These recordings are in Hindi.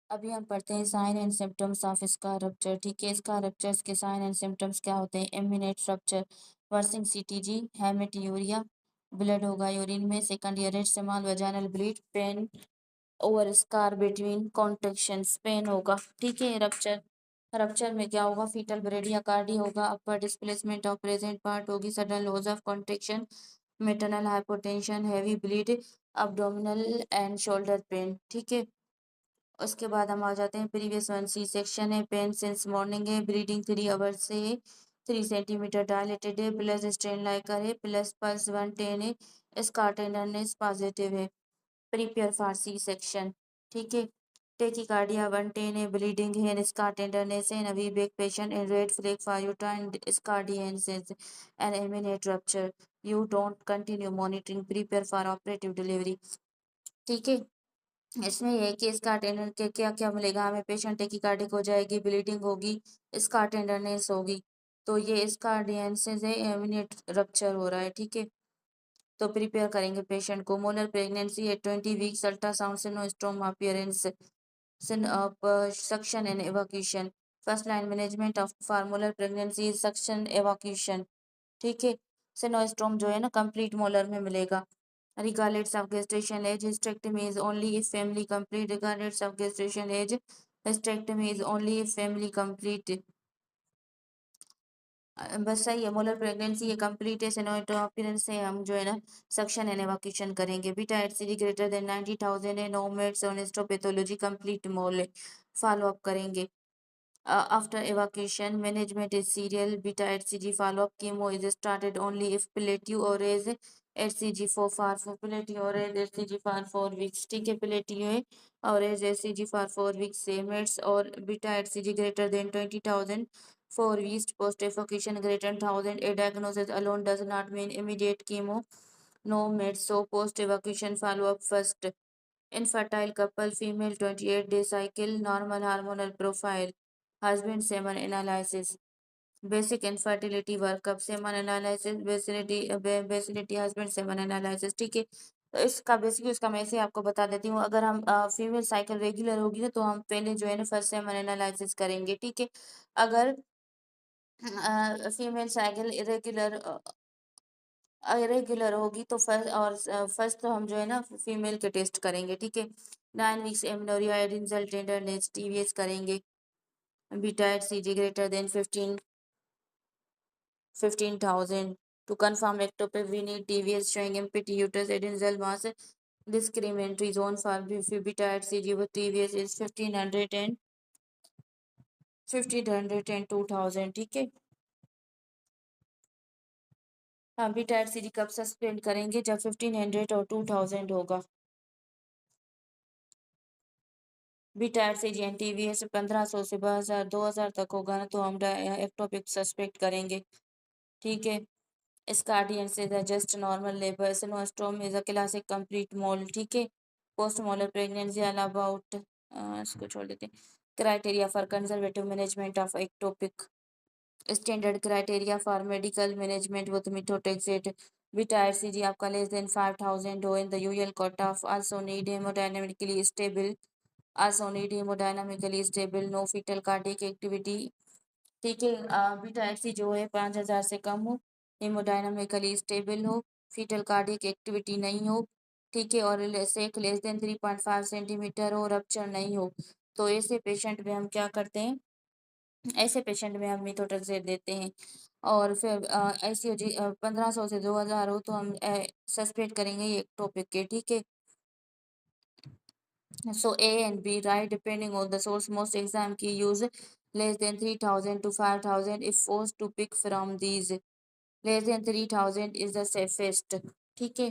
अभी हम पढ़ते हैं sign and symptoms of scar rupture. ठीक है, स्कार रप्चर्स के साइन एंड सिम्टम्स क्या होते हैं? Imminent rupture, worsening CTG, haematuria, blood होगा यूरिन में, second year small vaginal bleed, pain over scar between contractions, pain होगा। ठीक है, रप्चर रप्चर में क्या होगा? फीटल ब्रेडियाकार्डी होगा, upper displacement of present part होगी, sudden loss of contraction, maternal hypotension, heavy bleed, abdominal and shoulder pain. ठीक है, उसके बाद हम आ जाते हैं प्रीवियस वन। सी सेक्शन है, पेन सिंस मॉर्निंग है, ब्लीडिंग 3 आवर्स से है, 3 सेंटीमीटर डायलेटेड है, प्लस स्ट्रेन लाइकर है, प्लस पल्स 110 है, इसका टेंडरनेस पॉजिटिव है। Prepare for C section. ठीक है, टेकिकार्डिया 110 है, ब्लीडिंग है, इसका टेंडरनेस है, नवी बेक patient in red flag for uterine scar dehiscences and immediate rupture, you don't continue monitoring, prepare for operative delivery. ठीक है, इसमें ये है कि इसका अटेंडेंस के क्या क्या मिलेगा हमें? पेशेंट टेकिकार्डिक हो जाएगी, ब्लीडिंग होगी, इसका अटेंडरनेस होगी, तो ये इसका डियंसेस है, इमीडिएट रप्चर हो रहा है। ठीक है, तो प्रिपेयर करेंगे पेशेंट को। मोलर प्रेगनेंसी है 20 weeks, ultrasound snowstorm appearance, sin suction and evacuation, first line management of for molar pregnancy, suction evacuation. ठीक है, सिनोस्ट्रोम जो है ना कंप्लीट मोलर में मिलेगा। regardless of gestation age, hysterectomy is only if family complete, regardless of gestation age, hysterectomy is only if family complete। बस सही है, मोलर प्रेगनेंसी ये कंप्लीट है, सिनोइड अपीयरेंस से हम जो है ना सक्शन एंड एवाक्यूशन करेंगे। बीटा एचसीजी ग्रेटर देन 90,000 है, no meds on histopathology complete mole follow up करेंगे। After evacuation, management is serial. Beta HCG follow-up chemo is started only if plateau or raise HCG for plateau or raise HCG for 4 weeks। ठीक है, plateau है और raise HCG for 4 weeks से मेड्स और beta HCG greater than 20,000 4 weeks post evacuation greater than 1,000। A diagnosis alone does not mean immediate chemo, no meds, so post evacuation follow-up first। Infertile couple, female 28-day cycle, normal hormonal profile, husband semen analysis, basic infertility workup, semen analysis, basicity husband semen analysis। ठीक है, तो इसका बेसिकली उसका मैं ऐसे आपको बता देती हूँ। अगर हम फीमेल साइकिल रेगुलर होगी ना तो हम पहले जो है ना फर्स्ट सेमेन एनालिसिस करेंगे। ठीक है, अगर फीमेल साइकिल इरेगुलर होगी तो फर्स्ट तो हम जो है ना फीमेल के टेस्ट करेंगे। ठीक है, 9 weeks amenorrhoea adnexal tenderness TVS करेंगे, beta CG greater than 15,000। To confirm ectopic we need TVS showing empty uterus adenal mass, discriminatory zone for beta CG with TVS is 1500 and 2000। ठीक है, हाँ बीटा सीजी कब सस्पेंड करेंगे? जब 1500 और 2000 होगा। बीटा सीजी एंड टीवीएस 1500 से 2000 तक होगा ना तो हम एक्टोपिक सस्पेक्ट करेंगे। ठीक है, Scardians is a just normal labor. Sinostorm is a classic complete mole। ठीक है, post molar pregnancy all about इसको छोड़ देते हैं। Criteria for conservative management of ectopic, standard criteria for medical management with methotrexate. Beta HCG आपका लेस देन 5000 हो in the usual cut off, also need hemodynamically stable, also need hemodynamically stable, no fetal cardiac activity. ठीक है, बीटा एक्सी जो है 5000 से कम हो, हेमोडायनामिकली स्टेबल हो, फीटल कार्डियक एक्टिविटी नहीं हो। ठीक है, और सेक लेस देन 3.5 सेंटीमीटर हो, रप्चर नहीं हो, तो ऐसे पेशेंट में हम क्या करते हैं? ऐसे पेशेंट में हम मिथोट्रेक्सेट देते हैं। और फिर ऐसी 1500 से 2000 हो तो हम सस्पेक्ट करेंगे ये टॉपिक के। ठीक है, so A and B, right, depending on the source, most exam key use less than 3000 to 5000 if forced to pick from these, less than 3000 is the safest। ठीक है,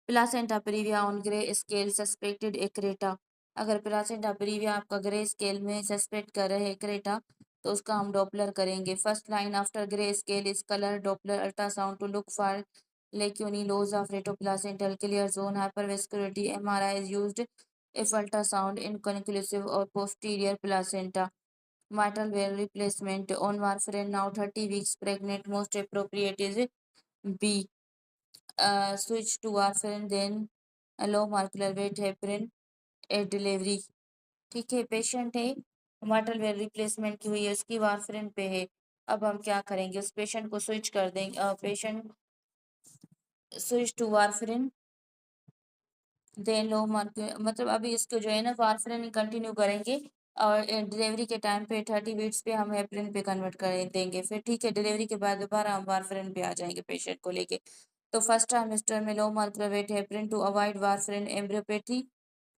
placenta previa on grey scale suspected accreta, अगर प्लासेंटा प्रीविया आपका ग्रे स्केल में सस्पेक्ट कर रहे एक्रेटा तो उसका हम डॉपलर करेंगे। First line after grey scale is colour Doppler ultrasound to look for lacunae loss of retroplacental clear zone hypervascularity, MRI is used if ultrasound inconclusive or posterior placenta, mitral valve replacement on warfarin now 30 weeks pregnant, most appropriate is B, switch to warfarin then low molecular weight heparin at delivery। ठीक है, पेशेंट है, मार्टल वेल रिप्लेसमेंट की हुई है, उसकी वारफरिन पे है। अब हम क्या करेंगे, उस पेशेंट को स्विच कर देंगे, patient switch to warfarin, then low mark, मतलब अभी इसको जो है ना वारफरिन कंटिन्यू करेंगे और डिलीवरी के टाइम पे 30 वीक्स पे हम हेपरिन पे कन्वर्ट कर देंगे फिर। ठीक है, डिलीवरी के बाद दोबारा हम वारफरिन पे आ जाएंगे पेशेंट को लेके। तो फर्स्ट ट्राइमेस्टर में low molecular weight heparin to avoid warfarin embryopathy.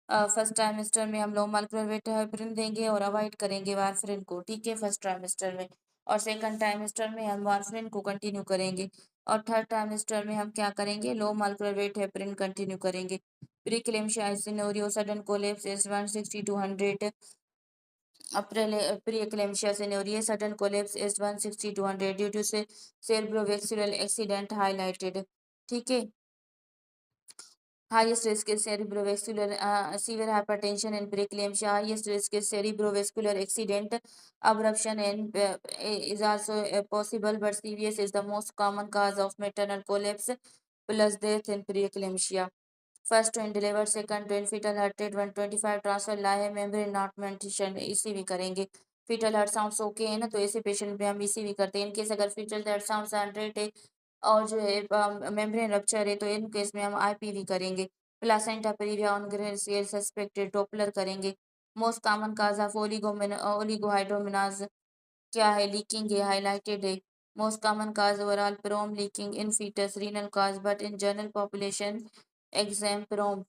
First trimester में हम लो मार्क्रोवेट हेपरिन देंगे और अवॉइड करेंगे वारफरिन को। ठीक है, फर्स्ट ट्राइमेस्टर में। और सेकंड ट्राइमेस्टर में हम वारफरिन को कंटिन्यू करेंगे। और थर्ड ट्राइमेस्टर में हम क्या करेंगे, लो मार्क्रोवेट हेपरिन कंटिन्यू करेंगे। Preeclampsia scenario sudden collapse is 160 to 100। Preeclampsia scenario sudden collapse is 160 to 100 due to से cerebrovascular एक्सीडेंट हाईलाइटेड। ठीक है, highest risk is cerebrovascular severe hypertension and preeclampsia. Highest risk is cerebrovascular accident. Abruption and is also possible, but CVS is the most common cause of maternal collapse plus death in preeclampsia. First to deliver, second to fetal heart rate 125, transfer लाए membrane not mention, ECV करेंगे। fetal heart sounds okay है ना, तो ऐसे पेशेंट पे हम ECV करते हैं। इनकेस अगर fetal heart sounds 100 है और जो है मेम्ब्रेन रप्चर है, तो इन केस में हम IPV करेंगे। Placenta previa on grain suspected, Doppler करेंगे। Most common cause of oligohydramnios क्या है, लीकिंग है, हाईलाइटेड है। Most common cause overall PROM leaking in foetus, renal cause, but in general population exam prom.